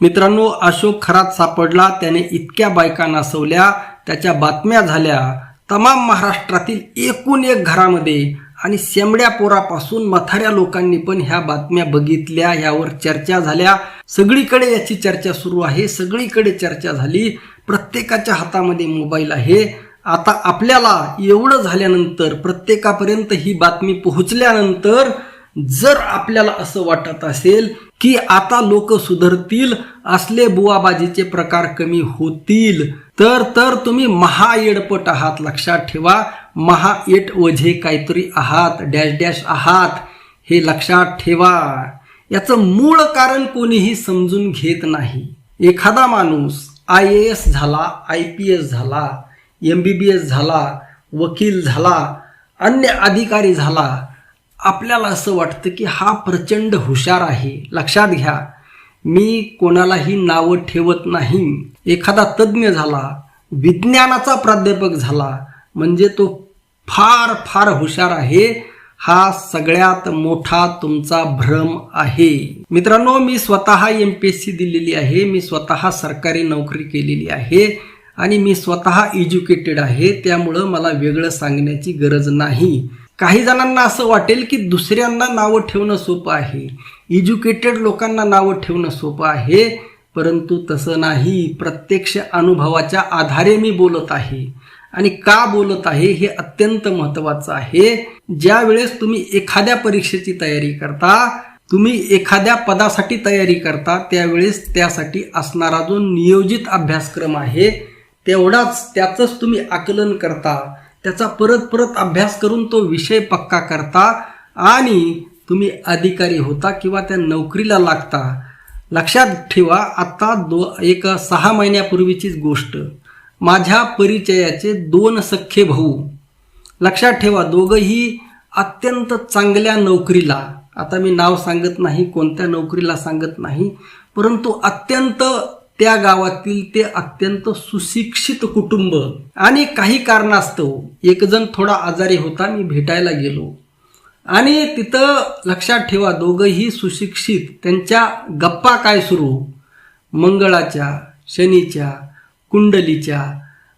मित्रांनो, अशोक खरात सापडला, त्याने इतक्या बायका नासवल्या, त्याच्या बातम्या झाल्या तमाम महाराष्ट्रातील एकूण एक घरामध्ये, आणि शेंबड्या पोरापासून म्हाताऱ्या लोकांनी पण ह्या बातम्या बघितल्या, यावर चर्चा झाल्या. सगळीकडे याची चर्चा सुरू आहे, सगळीकडे चर्चा झाली. प्रत्येकाच्या हातामध्ये मोबाईल आहे. आता आपल्याला एवढं झाल्यानंतर, प्रत्येकापर्यंत ही बातमी पोहोचल्यानंतर, जर आपल्याला असं वाटत असेल की आता लोक सुधरतील, असले बुवाबाजीचे प्रकार कमी होतील, तर तुम्ही महाएडपट आहात. लक्षात ठेवा, महाएट ओझे काहीतरी आहात, डॅश डॅश आहात, हे लक्षात ठेवा. याचं मूळ कारण कोणीही समजून घेत नाही. एखादा माणूस IAS झाला, IPS झाला, MBBS झाला, वकील झाला, अन्य अधिकारी झाला, आपल्याला असं वाटतं की हा प्रचंड हुशार आहे. लक्षात घ्या, मी कोणालाही नावं ठेवत नाही. एखादा तज्ज्ञ झाला, विज्ञानाचा प्राध्यापक झाला, म्हणजे तो फार फार हुशार आहे, हा सगळ्यात मोठा तुमचा भ्रम आहे. मित्रांनो, मी स्वतः MPSC दिलेली आहे, मी स्वतः सरकारी नोकरी केलेली आहे, आणि मी स्वतः एज्युकेटेड आहे. त्यामुळं मला वेगळं सांगण्याची गरज नाही. काही जणांना असं वाटेल की दुसऱ्यांना नावं ठेवणं सोपं आहे, एज्युकेटेड लोकांना नावं ठेवणं सोपं आहे, परंतु तसं नाही. प्रत्यक्ष अनुभवाच्या आधारे मी बोलत आहे, आणि का बोलत आहे हे अत्यंत महत्त्वाचं आहे. ज्या वेळेस तुम्ही एखाद्या परीक्षेची तयारी करता, तुम्ही एखाद्या पदासाठी तयारी करता, त्यावेळेस त्यासाठी असणारा जो नियोजित अभ्यासक्रम आहे त्याचंच तुम्ही आकलन करता, त्याचा परत परत अभ्यास करून तो विषय पक्का करता, आणि तुम्ही अधिकारी होता किंवा त्या नोकरीला लागता. लक्षात ठेवा, आता 6 महिन्यापूर्वीचीच गोष्ट, माझ्या परिचयाचे 2 सख्खे भाऊ, लक्षात ठेवा, दोघंही अत्यंत चांगल्या नोकरीला, आता मी नाव सांगत नाही, कोणत्या नोकरीला सांगत नाही, परंतु अत्यंत त्या गावातील ते अत्यंत सुशिक्षित कुटुंब. आणि काही कारणास्तव एक जण थोडा आजारी होता, मी भेटायला गेलो, आणि तिथं लक्षात ठेवा दोघंही सुशिक्षित. त्यांच्या गप्पा काय सुरू, मंगळाच्या, शनीच्या, कुंडलीच्या,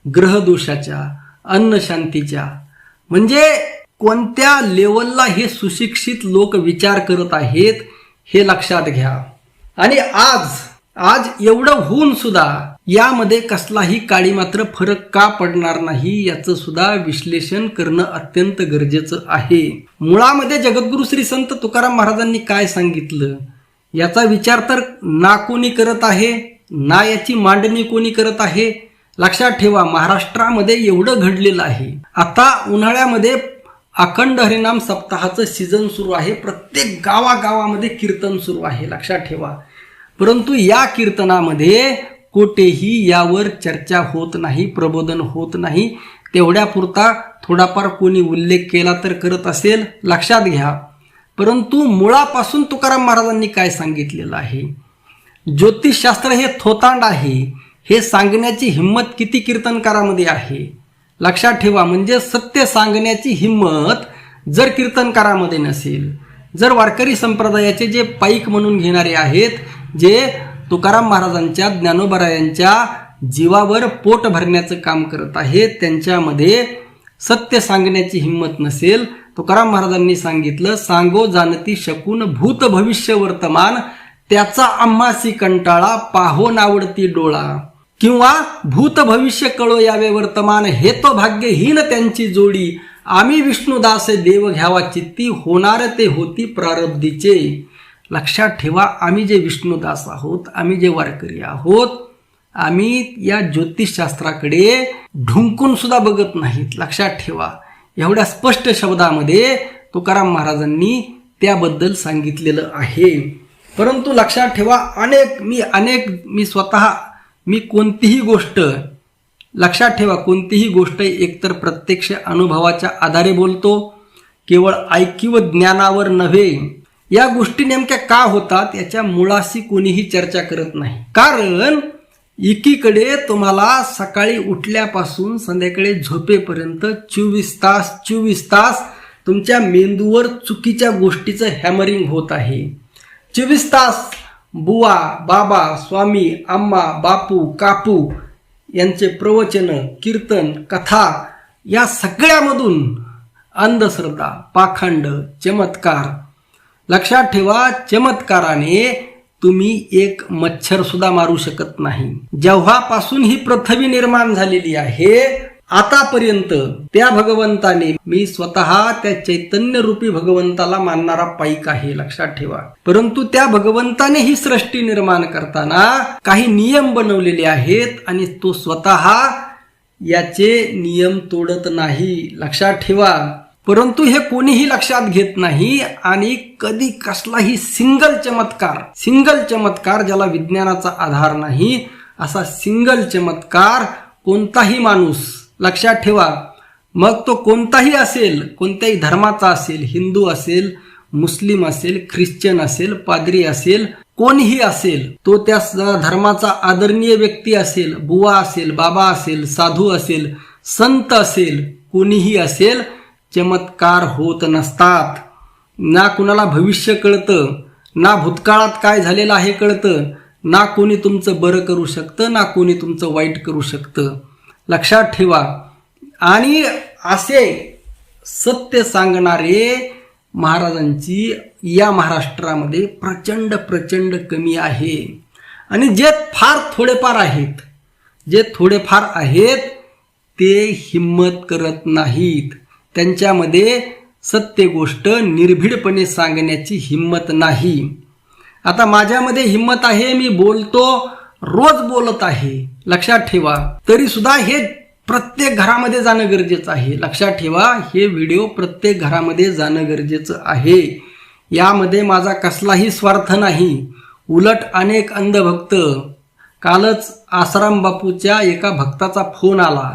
ग्रहदोषाच्या, अन्नशांतीच्या, म्हणजे कोणत्या लेवलला हे सुशिक्षित लोक विचार करत आहेत हे लक्षात घ्या. आणि आज एवढं होऊन सुद्धा यामध्ये कसलाही काळी मात्र फरक का पडणार नाही, याचं सुद्धा विश्लेषण करणं अत्यंत गरजेचं आहे. मुळामध्ये जगद्गुरु श्री संत तुकाराम महाराजांनी काय सांगितलं याचा विचार तर ना कोणी करत आहे, ना याची मांडणी कोणी करत आहे. लक्षात ठेवा, महाराष्ट्रामध्ये एवढं घडलेलं आहे. आता उन्हाळ्यामध्ये अखंड हरिनाम सप्ताहाचं सीझन सुरू आहे, प्रत्येक गावागावामध्ये कीर्तन सुरू आहे, लक्षात ठेवा. परंतु या कीर्तनामध्ये कोठेही यावर चर्चा होत नाही, प्रबोधन होत नाही. तेवढ्यापुरता थोडाफार कोणी उल्लेख केला तर करत असेल, लक्षात घ्या. परंतु मुळापासून तुकाराम महाराजांनी काय सांगितलेलं आहे, ज्योतिषशास्त्र हे थोतांड आहे, हे सांगण्याची हिंमत किती कीर्तनकारामध्ये आहे. लक्षात ठेवा, म्हणजे सत्य सांगण्याची हिंमत जर कीर्तनकारामध्ये नसेल, जर वारकरी संप्रदायाचे जे पाईक म्हणून घेणारे आहेत, जे तुकाराम महाराजांच्या, ज्ञानोबरायांच्या जीवावर पोट भरण्याचं काम करत आहेत, त्यांच्यामध्ये सत्य सांगण्याची हिंमत नसेल, तुकाराम महाराजांनी सांगितलं, सांगो जाणती शकून भूत भविष्य वर्तमान, त्याचा आम्हासी कंटाळा पाहो नावडती डोळा, किंवा भूत भविष्य कळो यावे वर्तमान, हे तो भाग्यहीन त्यांची जोडी, आम्ही विष्णुदास देव घ्यावा चित्ती, होणार ते होती प्रारब्धीचे. लक्षात ठेवा, आम्ही जे विष्णुदास आहोत, आम्ही जे वारकरी आहोत, आम्ही या ज्योतिषशास्त्राकडे ढुंकून सुद्धा बघत नाहीत. लक्षात ठेवा, एवढ्या स्पष्ट शब्दामध्ये तुकाराम महाराजांनी त्याबद्दल सांगितलेलं आहे. परंतु लक्षात ठेवा, मी कोणतीही गोष्ट, लक्षात ठेवा, कोणतीही गोष्ट एकतर प्रत्यक्ष अनुभवाच्या आधारे बोलतो, केवळ ऐकिव ज्ञानावर नव्हे. या गोष्टी नेमक्या का होतात याच्या मुळाशी कोणीही चर्चा करत नाही. कारण एकीकडे तुम्हाला सकाळी उठल्यापासून संध्याकाळी झोपेपर्यंत 24 तास तुमच्या मेंदूवर चुकीच्या गोष्टीचं हॅमरिंग होत आहे. 24 तास बुवा, बाबा, स्वामी, आम्मा, बापू, कापू यांचे प्रवचन, कीर्तन, कथा या सगळ्यामधून अंधश्रद्धा, पाखंड, चमत्कार. लक्षात ठेवा, चमत्काराने तुम्ही एक मच्छर सुद्धा मारू शकत नाही. जेव्हापासून ही पृथ्वी निर्माण झालेली आहे आतापर्यंत त्या भगवंताने, मी स्वतः त्या चैतन्य रूपी भगवंताला मानणारा पाईक आहे, लक्षात ठेवा. परंतु त्या भगवंताने ही सृष्टी निर्माण करताना काही नियम बनवलेले आहेत आणि तो स्वतः याचे नियम तोडत नाही, लक्षात ठेवा. परंतु हे कोणीही लक्षात घेत नाही आणि कधी कसलाही सिंगल चमत्कार ज्याला विज्ञानाचा आधार नाही असा सिंगल चमत्कार कोणताही माणूस, लक्षात ठेवा, मग तो कोणताही असेल, कोणत्याही धर्माचा असेल, हिंदू असेल, मुस्लिम असेल, ख्रिश्चन असेल, पाद्री असेल, कोणीही असेल, तो त्या धर्माचा आदरणीय व्यक्ती असेल, बुवा असेल, बाबा असेल, साधू असेल, संत असेल, कोणीही असेल, चमत्कार होत नसतात. ना कुणाला भविष्य कळतं, ना भूतकाळात काय झालेलं आहे कळतं, ना कोणी तुमचं बरं करू शकतं, ना कोणी तुमचं वाईट करू शकतं, लक्षात ठेवा. आणि असे सत्य सांगणारे महाराजांची या महाराष्ट्रामध्ये प्रचंड कमी आहे. आणि जे थोडेफार आहेत ते हिम्मत करत नाहीत. त्यांच्यामध्ये सत्य गोष्ट निर्भीडपणे सांगण्याची हिम्मत नाही. आता माझ्यामध्ये हिम्मत आहे, मी बोलतो, रोज बोलत आहे, लक्षात ठेवा. तरी सुद्धा हे प्रत्येक घरामध्ये जाणं गरजेचं आहे, लक्षात ठेवा. हे व्हिडिओ प्रत्येक घरामध्ये जाणं गरजेचं आहे. यामध्ये माझा कसलाही स्वार्थ नाही. उलट अनेक अंधभक्त, कालच आसाराम बापूच्या एका भक्ताचा फोन आला,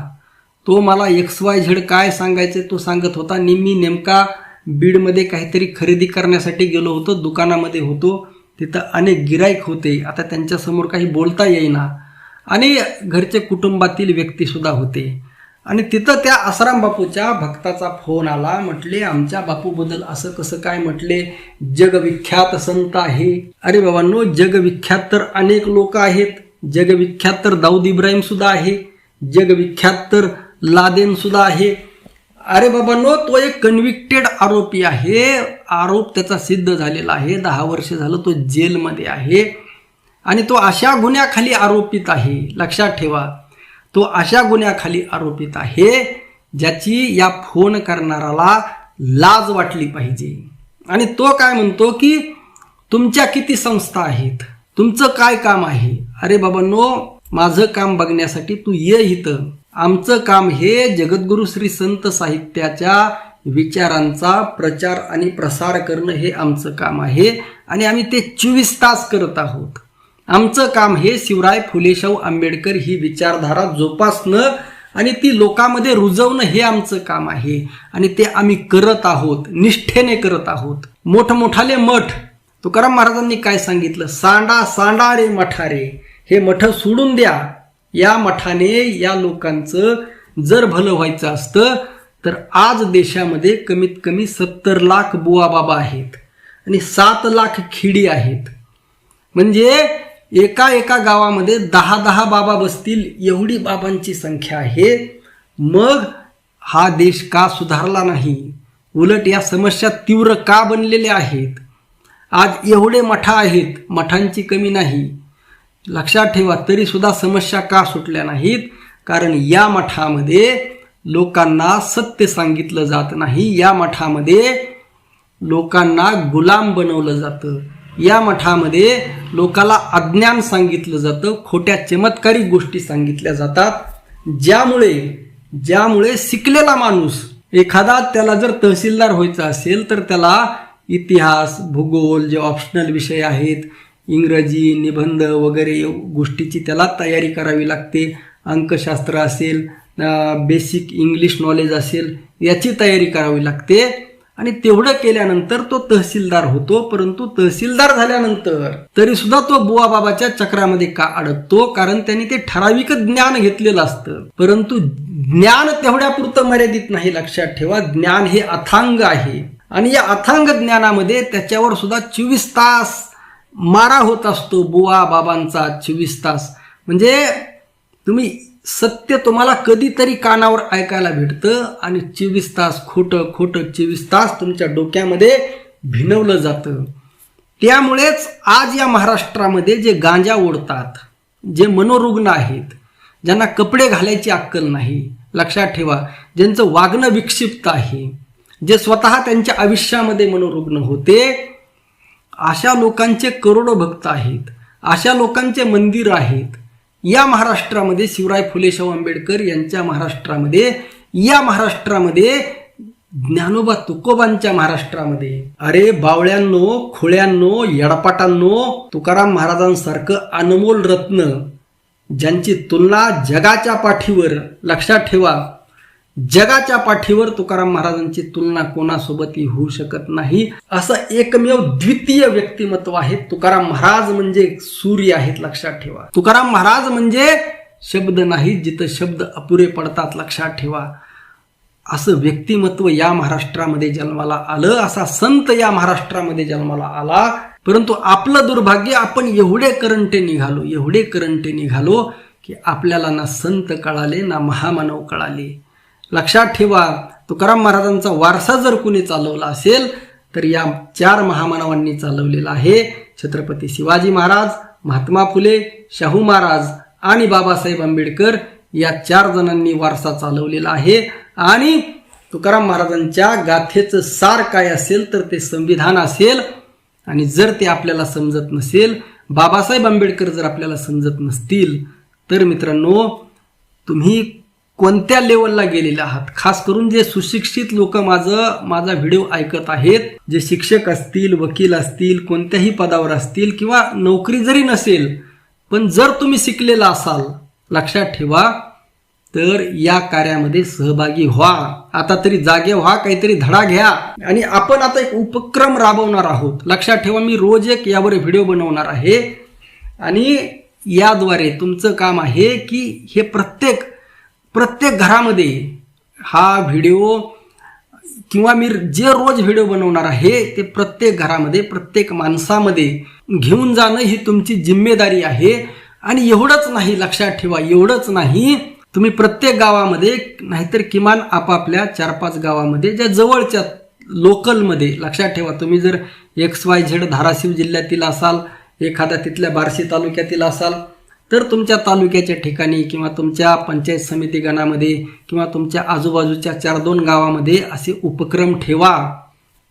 तो मला XYZ काय सांगायचे तो सांगत होता. मी नेमका बीडमध्ये काहीतरी खरेदी करण्यासाठी गेलो होतो, दुकानामध्ये होतो, तिथं अनेक गिराईक होते. आता त्यांच्यासमोर काही बोलता येईना आणि घरचे कुटुंबातील व्यक्ती सुद्धा होते. आणि तिथं त्या आसाराम बापूच्या भक्ताचा फोन आला. म्हटले आमच्या बापूबद्दल असं कसं काय, म्हटले जगविख्यात संत आहे. अरे बाबांनो, जगविख्यात तर अनेक लोक आहेत. जगविख्यात तर दाऊद इब्राहिम सुद्धा आहे, जगविख्यात तर लादेन सुद्धा आहे. अरे बाबांनो, तो एक कन्व्हिक्टेड आरोपी आहे. आरोप त्याचा सिद्ध झालेला आहे. 10 वर्ष झालं तो जेलमध्ये आहे आणि तो अशा गुन्ह्याखाली आरोपित आहे, लक्षात ठेवा. तो अशा गुन्ह्याखाली आरोपित आहे ज्याची या फोन करणाराला लाज वाटली पाहिजे. आणि तो काय म्हणतो की तुमच्या किती संस्था आहेत, तुमचं काय काम आहे. अरे बाबांनो, माझं काम बघण्यासाठी तू ये इथं. आमचं काम हे जगद्गुरु श्री संत साहित्याच्या विचारांचा प्रचार आणि प्रसार करणं हे आमचं काम आहे आणि आम्ही ते 24 तास करत आहोत. आमचं काम हे शिवराय फुले शाहू आंबेडकर ही विचारधारा जोपासणं आणि ती लोकांमध्ये रुजवणं हे आमचं काम आहे आणि ते आम्ही करत आहोत, निष्ठेने करत आहोत. मोठमोठाले मठ, तुकाराम महाराजांनी काय सांगितलं, सांडा सांडा रे मठा रे, हे मठ सोडून द्या. या मठाने या लोकांचं जर भलं व्हायचं असतं तर आज देशामध्ये कमीत कमी 70 लाख बुवा बाबा आहेत आणि 7 लाख खिडी आहेत. म्हणजे एका गावामध्ये 10 बाबा बसतील, एवढी बाबांची संख्या आहे. मग हा देश का सुधारला नाही, उलट या समस्या तीव्र का बनलेल्या आहेत. आज एवढे मठा आहेत, मठांची कमी नाही, लक्षात ठेवा. तरी सुद्धा समस्या का सुटल्या नाहीत, कारण या मठामध्ये लोकांना सत्य सांगितलं जात नाही. या मठामध्ये लोकांना गुलाम बनवलं जातं. या मठामध्ये लोकाला अज्ञान सांगितलं जातं, खोट्या चमत्कारी गोष्टी सांगितल्या जातात. ज्यामुळे शिकलेला माणूस एखादा, त्याला जर तहसीलदार व्हायचं असेल तर त्याला इतिहास, भूगोल, जे ऑप्शनल विषय आहेत, इंग्रजी, निबंध वगैरे गोष्टीची त्याला तयारी करावी लागते. अंकशास्त्र असेल, बेसिक इंग्लिश नॉलेज असेल, याची तयारी करावी लागते आणि तेवढं केल्यानंतर तो तहसीलदार होतो. परंतु तहसीलदार झाल्यानंतर तरी सुद्धा तो बुवा बाबाच्या चक्रामध्ये का अडकतो, कारण त्यांनी ते ठराविक ज्ञान घेतलेलं असतं. परंतु ज्ञान तेवढ्यापुरतं मर्यादित नाही, लक्षात ठेवा. ज्ञान हे अथांग आहे आणि या अथांग ज्ञानामध्ये त्याच्यावर सुद्धा 24 तास मारा होत असतो बुवा बाबांचा 24 तास. म्हणजे तुम्ही सत्य तुम्हाला कधीतरी कानावर ऐकायला भेटतं आणि 24 तास खोटं 24 तास तुमच्या डोक्यामध्ये भिनवलं जातं. त्यामुळेच आज या महाराष्ट्रामध्ये जे गांजा ओढतात, जे मनोरुग्ण आहेत, ज्यांना कपडे घालायची अक्कल नाही, लक्षात ठेवा, ज्यांचं वागणं विक्षिप्त आहे, जे स्वतः त्यांच्या आयुष्यामध्ये मनोरुग्ण होते, अशा लोकांचे करोडो भक्त आहेत, अशा लोकांचे मंदिर आहेत या महाराष्ट्रामध्ये. शिवराय फुले शाहू आंबेडकर यांच्या महाराष्ट्रामध्ये, या महाराष्ट्रामध्ये, ज्ञानोबा तुकोबांच्या महाराष्ट्रामध्ये. अरे बावळ्यांनो, खोळ्यांनो, यडपाटांनो, तुकाराम महाराजांसारखं अनमोल रत्न ज्यांची तुलना जगाच्या पाठीवर, लक्षात ठेवा, जगाच्या पाठीवर तुकाराम महाराजांची तुलना कोणासोबतही होऊ शकत नाही. असं एकमेव द्वितीय व्यक्तिमत्व आहे. तुकाराम महाराज म्हणजे सूर्य आहेत, लक्षात ठेवा. तुकाराम महाराज म्हणजे शब्द नाही, जिथं शब्द अपुरे पडतात, लक्षात ठेवा. असं व्यक्तिमत्व या महाराष्ट्रामध्ये जन्माला आलं, असा संत या महाराष्ट्रामध्ये जन्माला आला. परंतु आपलं दुर्भाग्य, आपण एवढे करंटे निघालो की आपल्याला ना संत कळाले ना महामानव कळाले. लक्षात ठेवा, तुकाराम महाराजांचा वारसा जर कुणी चालवला असेल तर या 4 महामानवांनी चालवलेला आहे. छत्रपती शिवाजी महाराज, महात्मा फुले, शाहू महाराज आणि बाबासाहेब आंबेडकर या 4 जणांनी वारसा चालवलेला आहे. आणि तुकाराम महाराजांच्या गाथेचं सार काय असेल तर ते संविधान असेल. आणि जर ते आपल्याला समजत नसेल, बाबासाहेब आंबेडकर जर आपल्याला समजत नसतील, तर मित्रांनो तुम्ही कोणत्या लेवलला गेलेले आहात. खास करून जे सुशिक्षित लोक माझा व्हिडिओ ऐकत आहेत, जे शिक्षक असतील, वकील असतील, कोणत्याही पदावर असतील, किंवा नोकरी जरी नसेल, पण जर तुम्ही शिकलेला असाल, लक्षात ठेवा, तर या कार्यामध्ये सहभागी व्हा. आता तरी जागे व्हा, काहीतरी धडा घ्या. आणि आपण आता एक उपक्रम राबवणार आहोत, लक्षात ठेवा. मी रोज एक यावर व्हिडिओ बनवणार आहे आणि याद्वारे तुमचं काम आहे की हे प्रत्येक घरामध्ये हा व्हिडिओ, किंवा मी जे रोज व्हिडिओ बनवणार आहे ते प्रत्येक घरामध्ये, प्रत्येक माणसामध्ये घेऊन जाणं ही तुमची जिम्मेदारी आहे. आणि एवढंच नाही, लक्षात ठेवा, एवढंच नाही, तुम्ही प्रत्येक गावामध्ये, नाहीतर किमान आपापल्या 4-5 गावामध्ये, ज्या जवळच्या लोकलमध्ये, लक्षात ठेवा, तुम्ही जर XYZ धाराशिव जिल्ह्यातील असाल, एखाद्या तिथल्या बार्शी तालुक्यातील असाल, तर तुमच्या तालुक्याच्या ठिकाणी किंवा तुमच्या पंचायत समिती गणामध्ये किंवा तुमच्या आजूबाजूच्या 4-2 गावामध्ये असे उपक्रम ठेवा.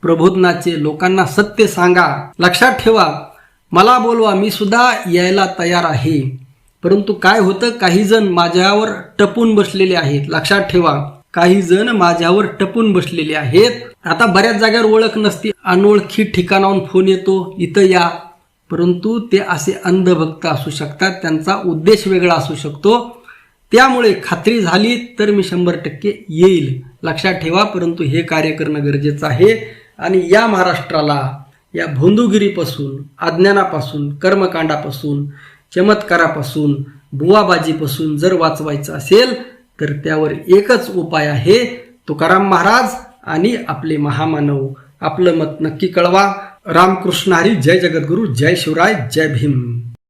प्रबोधनाचे, लोकांना सत्य सांगा. लक्षात ठेवा, मला बोलवा, मी सुद्धा यायला तयार आहे. परंतु काय होतं, काही जण माझ्यावर टपून बसलेले आहेत. लक्षात ठेवा, काही जण माझ्यावर टपून बसलेले आहेत. आता बऱ्याच जागेवर ओळख नसते, अनोळखी ठिकाणाहून फोन येतो, इथं या. परंतु ते असे अंधभक्त असू शकतात, त्यांचा उद्देश वेगळा असू शकतो. त्यामुळे खात्री झाली तर मी 100% येईल, लक्षात ठेवा. परंतु हे कार्य करणं गरजेचं आहे. आणि या महाराष्ट्राला या भोंदूगिरीपासून, अज्ञानापासून, कर्मकांडापासून, चमत्कारापासून, बुवाबाजीपासून जर वाचवायचं असेल तर त्यावर एकच उपाय आहे, तुकाराम महाराज आणि आपले महामानव. आपलं मत नक्की कळवा. रामकृष्ण हरी. जय जगद्गुरु. जय शिवराय. जय भीम.